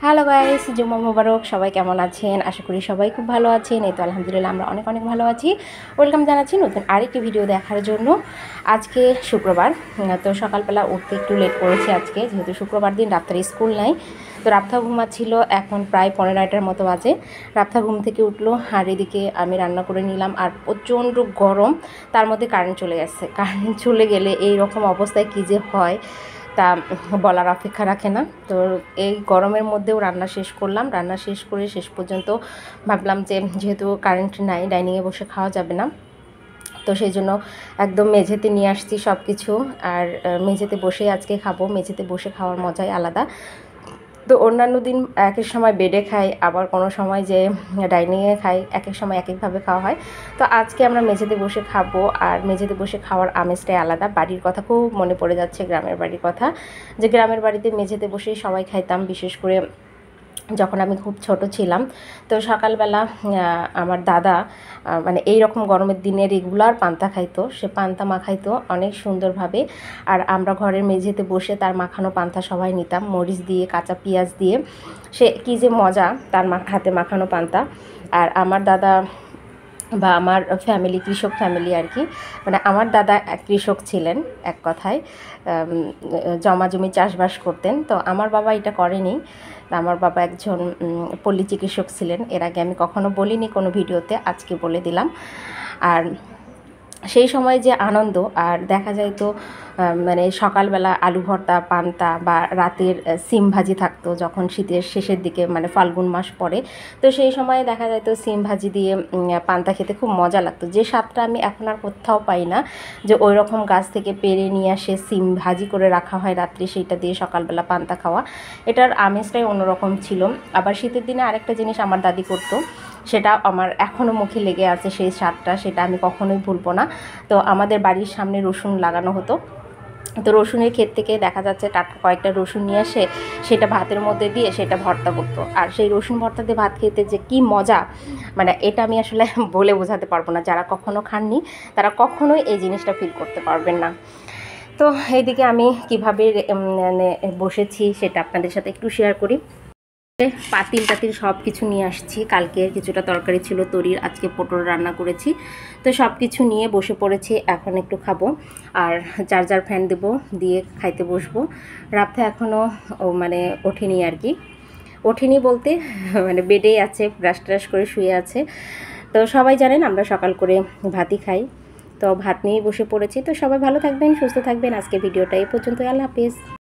Hello guys, জুম্মা মোবারক। সবাই কেমন আছেন? আশা করি সবাই খুব ভালো আছেন। এই তো আলহামদুলিল্লাহ আমরা অনেক অনেক ভালো আছি। ওয়েলকাম জানাচ্ছি নতুন আরেকটি ভিডিও দেখার জন্য। আজকে শুক্রবার, তো সকালবেলা উঠতে একটু লেট করেছি আজকে, যেহেতু শুক্রবার দিন রাপ্তার স্কুল নাই। তো রাপ্তা ঘুমাচ্ছিল, এখন প্রায় 15টার মতো বাজে। রাপ্তা ঘুম থেকে উঠলো, আর এদিকে আমি রান্না করে নিলাম। আর প্রচণ্ড গরম, তার মধ্যে কারেন্ট চলে গেছে। কারেন্ট চলে গেলে এই রকম অবস্থায় কী যে হয় তা বলার অপেক্ষা রাখে না। তো এই গরমের মধ্যেও রান্না শেষ করলাম। রান্না শেষ করে শেষ পর্যন্ত ভাবলাম যে যেহেতু কারেন্ট নাই, ডাইনিংয়ে বসে খাওয়া যাবে না, তো সেই জন্য একদম মেঝেতে নিয়ে আসছি সব কিছু। আর মেঝেতে বসেই আজকে খাবো। মেঝেতে বসে খাওয়ার মজাই আলাদা। তো অন্যান্য দিন এক এক সময় বেডে খাই, আবার কোনো সময় যে ডাইনিংয়ে খাই, এক এক সময় এক একভাবে খাওয়া হয়। তো আজকে আমরা মেঝেতে বসে খাবো, আর মেঝেতে বসে খাওয়ার আমেজটাই আলাদা। বাড়ির কথা খুব মনে পড়ে যাচ্ছে, গ্রামের বাড়ির কথা, যে গ্রামের বাড়িতে মেঝেতে বসেই সবাই খাইতাম, বিশেষ করে যখন আমি খুব ছোট ছিলাম। তো সকালবেলা আমার দাদা মানে এই রকম গরমের দিনে রেগুলার পান্তা খাইতো। সে পান্তা মাখাইতো অনেক সুন্দরভাবে, আর আমরা ঘরের মেঝেতে বসে তার মাখানো পান্তা সবাই নিতাম, মরিচ দিয়ে, কাঁচা পেঁয়াজ দিয়ে। সে কী যে মজা তার হাতে মাখানো পান্তা। আর আমার দাদা বা আমার ফ্যামিলি কৃষক ফ্যামিলি আর কি, মানে আমার দাদা কৃষক ছিলেন এক কথায়, জমা জমি চাষবাস করতেন। তো আমার বাবা এটা করেনি। আমার বাবা একজন পল্লী চিকিৎসক ছিলেন। এর আগে আমি কখনো বলিনি কোনো ভিডিওতে, আজকে বলে দিলাম। আর সেই সময় যে আনন্দ, আর দেখা যায় তো মানে সকালবেলা আলু ভর্তা, পান্তা, বা রাতের সিম ভাজি থাকতো যখন শীতের শেষের দিকে, মানে ফাল্গুন মাস পড়ে। তো সেই সময় দেখা যায় তো সিম ভাজি দিয়ে পান্তা খেতে খুব মজা লাগতো। যে স্বাদটা আমি এখন আর কোথাও পাই না, যে ওই রকম গাছ থেকে পেড়ে নিয়ে আসে সিম ভাজি করে রাখা হয় রাত্রে, সেইটা দিয়ে সকালবেলা পান্তা খাওয়া, এটার আমেজটাই অন্যরকম ছিল। আবার শীতের দিনে আরেকটা জিনিস আমার দাদি করতো, সেটা আমার এখনও মুখে লেগে আছে সেই স্বাদটা, সেটা আমি কখনোই ভুলবো না। তো আমাদের বাড়ির সামনে রসুন লাগানো হতো। তো রসুনের ক্ষেত থেকে দেখা যাচ্ছে টাটকা কয়েকটা রসুন নিয়ে এসে সেটা ভাতের মধ্যে দিয়ে সেটা ভর্তা করতো। আর সেই রসুন ভর্তা দিয়ে ভাত খেতে যে কী মজা, মানে এটা আমি আসলে বলে বোঝাতে পারবো না। যারা কখনো খাননি তারা কখনোই এই জিনিসটা ফিল করতে পারবেন না। তো এইদিকে আমি কীভাবে মানে বসেছি সেটা আপনাদের সাথে একটু শেয়ার করি। পাতিল টাতিল সব কিছু নিয়ে আসছি। কালকে কিছুটা তরকারি ছিল তরির, আজকে পটল রান্না করেছি। তো সব কিছু নিয়ে বসে পড়েছি, এখন একটু খাবো। আর চার্জার ফ্যান দেবো, দিয়ে খাইতে বসবো। রাতে এখনও মানে ওঠেনি আর কি, ওঠেনি বলতে মানে বেডেই আছে, ব্রাশ ট্রাশ করে শুয়ে আছে। তো সবাই জানেন আমরা সকাল করে ভাতই খাই, তো ভাত নিয়েই বসে পড়েছি। তো সবাই ভালো থাকবেন, সুস্থ থাকবেন। আজকে ভিডিওটা এই পর্যন্ত, আল্লাহ হাফেজ।